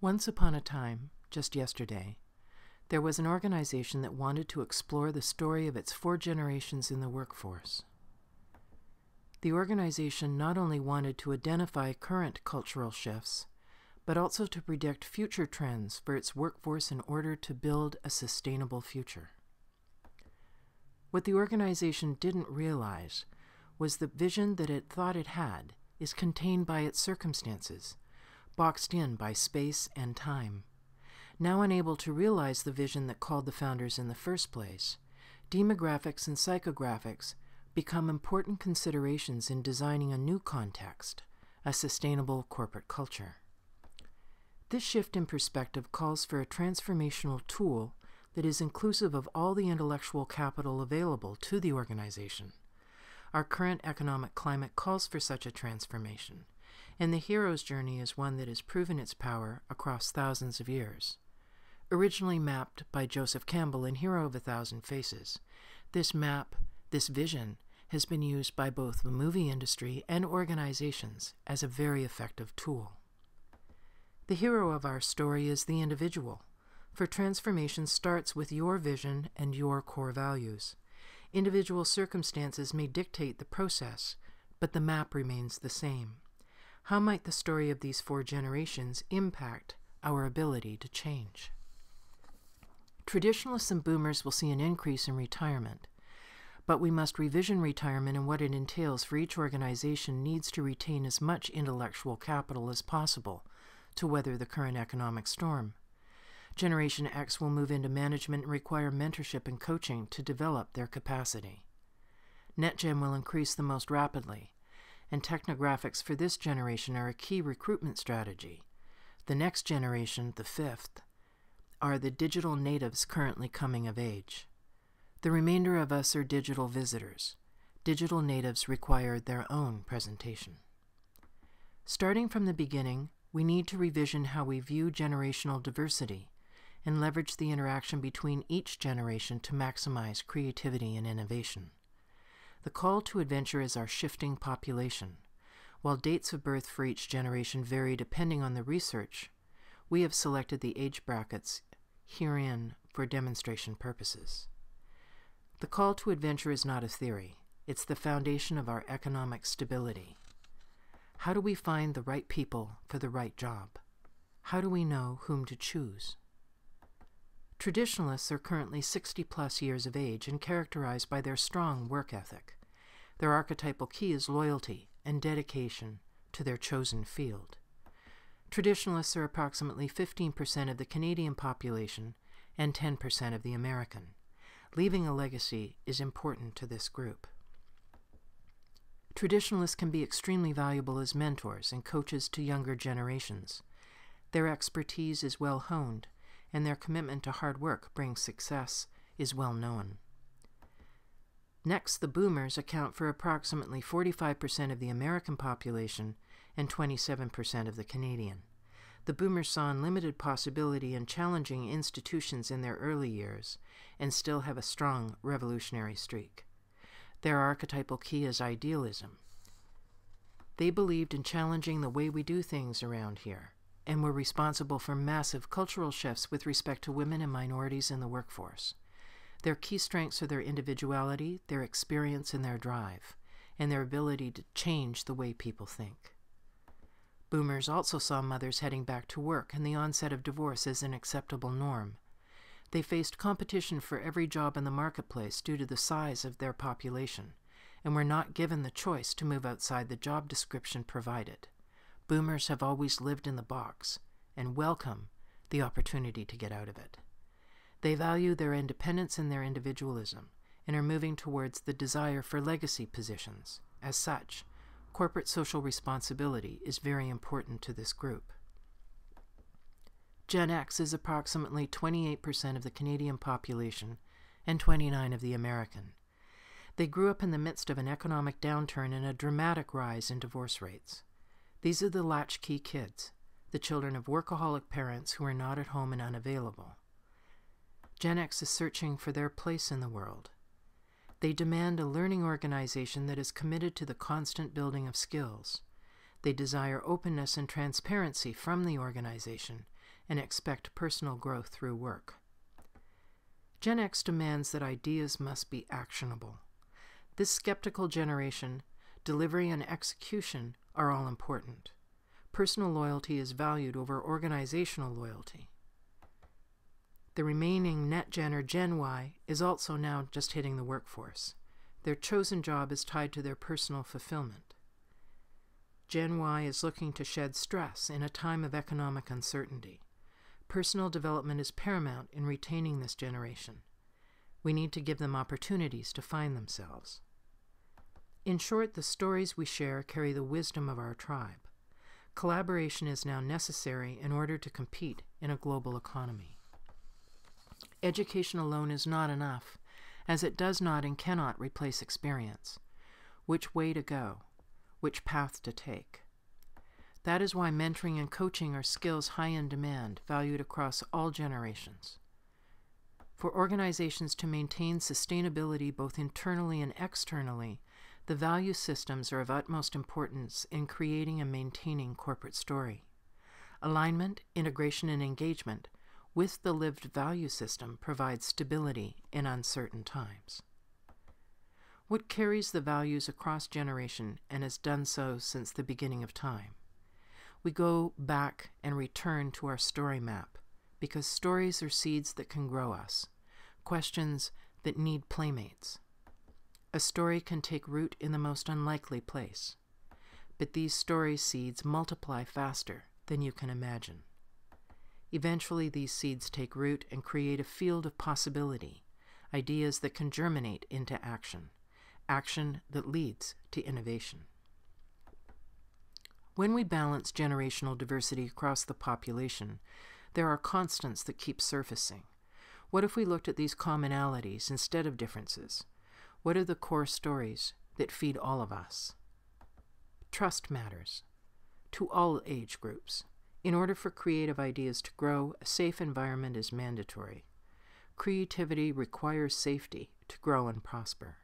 Once upon a time, just yesterday, there was an organization that wanted to explore the story of its 4 generations in the workforce. The organization not only wanted to identify current cultural shifts, but also to predict future trends for its workforce in order to build a sustainable future. What the organization didn't realize was the vision that it thought it had is contained by its circumstances, boxed in by space and time. Now unable to realize the vision that called the founders in the first place, demographics and psychographics become important considerations in designing a new context, a sustainable corporate culture. This shift in perspective calls for a transformational tool that is inclusive of all the intellectual capital available to the organization. Our current economic climate calls for such a transformation, and the hero's journey is one that has proven its power across thousands of years. Originally mapped by Joseph Campbell in Hero of a Thousand Faces, this vision, has been used by both the movie industry and organizations as a very effective tool. The hero of our story is the individual, for transformation starts with your vision and your core values. Individual circumstances may dictate the process, but the map remains the same. How might the story of these 4 generations impact our ability to change? Traditionalists and boomers will see an increase in retirement, but we must revision retirement and what it entails, for each organization needs to retain as much intellectual capital as possible to weather the current economic storm. Generation X will move into management and require mentorship and coaching to develop their capacity. NetGen will increase the most rapidly, and technographics for this generation are a key recruitment strategy. The next generation, the 5th, are the digital natives currently coming of age. The remainder of us are digital visitors. Digital natives require their own presentation. Starting from the beginning, we need to revision how we view generational diversity and leverage the interaction between each generation to maximize creativity and innovation. The call to adventure is our shifting population. While dates of birth for each generation vary depending on the research, we have selected the age brackets herein for demonstration purposes. The call to adventure is not a theory. It's the foundation of our economic stability. How do we find the right people for the right job? How do we know whom to choose? Traditionalists are currently 60+ years of age and characterized by their strong work ethic. Their archetypal key is loyalty and dedication to their chosen field. Traditionalists are approximately 15% of the Canadian population and 10% of the American. Leaving a legacy is important to this group. Traditionalists can be extremely valuable as mentors and coaches to younger generations. Their expertise is well honed, and their commitment to hard work brings success is well known. Next, the boomers account for approximately 45% of the American population and 27% of the Canadian. The boomers saw unlimited possibility in challenging institutions in their early years and still have a strong revolutionary streak. Their archetypal key is idealism. They believed in challenging the way we do things around here and were responsible for massive cultural shifts with respect to women and minorities in the workforce. Their key strengths are their individuality, their experience, and their drive, and their ability to change the way people think. Boomers also saw mothers heading back to work and the onset of divorce as an acceptable norm. They faced competition for every job in the marketplace due to the size of their population, and were not given the choice to move outside the job description provided. Boomers have always lived in the box and welcome the opportunity to get out of it. They value their independence and their individualism and are moving towards the desire for legacy positions. As such, corporate social responsibility is very important to this group. Gen X is approximately 28% of the Canadian population and 29% of the American. They grew up in the midst of an economic downturn and a dramatic rise in divorce rates. These are the latchkey kids, the children of workaholic parents who are not at home and unavailable. Gen X is searching for their place in the world. They demand a learning organization that is committed to the constant building of skills. They desire openness and transparency from the organization and expect personal growth through work. Gen X demands that ideas must be actionable. This skeptical generation, delivery and execution are all important. Personal loyalty is valued over organizational loyalty. The remaining NetGen or Gen Y is also now just hitting the workforce. Their chosen job is tied to their personal fulfillment. Gen Y is looking to shed stress in a time of economic uncertainty. Personal development is paramount in retaining this generation. We need to give them opportunities to find themselves. In short, the stories we share carry the wisdom of our tribe. Collaboration is now necessary in order to compete in a global economy. Education alone is not enough, as it does not and cannot replace experience. Which way to go? Which path to take? That is why mentoring and coaching are skills high in demand, valued across all generations. For organizations to maintain sustainability both internally and externally, the value systems are of utmost importance in creating and maintaining corporate story. Alignment, integration, and engagement with the lived value system provides stability in uncertain times. What carries the values across generation and has done so since the beginning of time? We go back and return to our story map, because stories are seeds that can grow us, questions that need playmates. A story can take root in the most unlikely place, but these story seeds multiply faster than you can imagine. Eventually, these seeds take root and create a field of possibility, ideas that can germinate into action, action that leads to innovation. When we balance generational diversity across the population, there are constants that keep surfacing. What if we looked at these commonalities instead of differences? What are the core stories that feed all of us? Trust matters to all age groups. In order for creative ideas to grow, a safe environment is mandatory. Creativity requires safety to grow and prosper.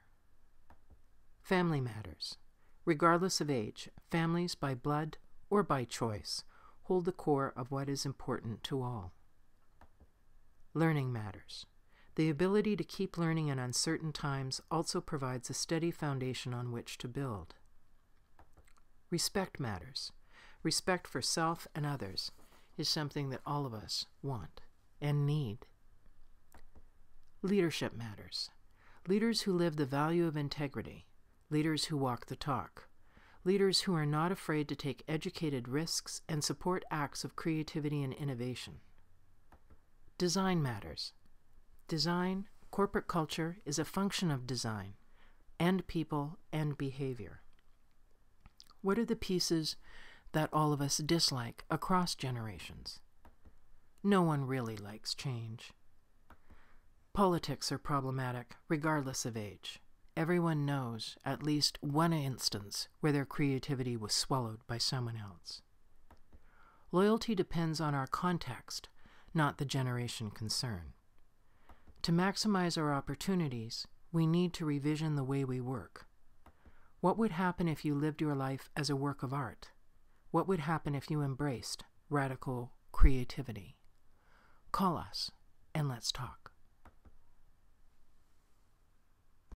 Family matters. Regardless of age, families by blood or by choice hold the core of what is important to all. Learning matters. The ability to keep learning in uncertain times also provides a steady foundation on which to build. Respect matters. Respect for self and others is something that all of us want and need. Leadership matters. Leaders who live the value of integrity, leaders who walk the talk, leaders who are not afraid to take educated risks and support acts of creativity and innovation. Design matters. Design, corporate culture, is a function of design, and people and behavior. What are the pieces that all of us dislike across generations? No one really likes change. Politics are problematic regardless of age. Everyone knows at least one instance where their creativity was swallowed by someone else. Loyalty depends on our context, not the generation concerned. To maximize our opportunities, we need to revision the way we work. What would happen if you lived your life as a work of art? What would happen if you embraced radical creativity? Call us and let's talk.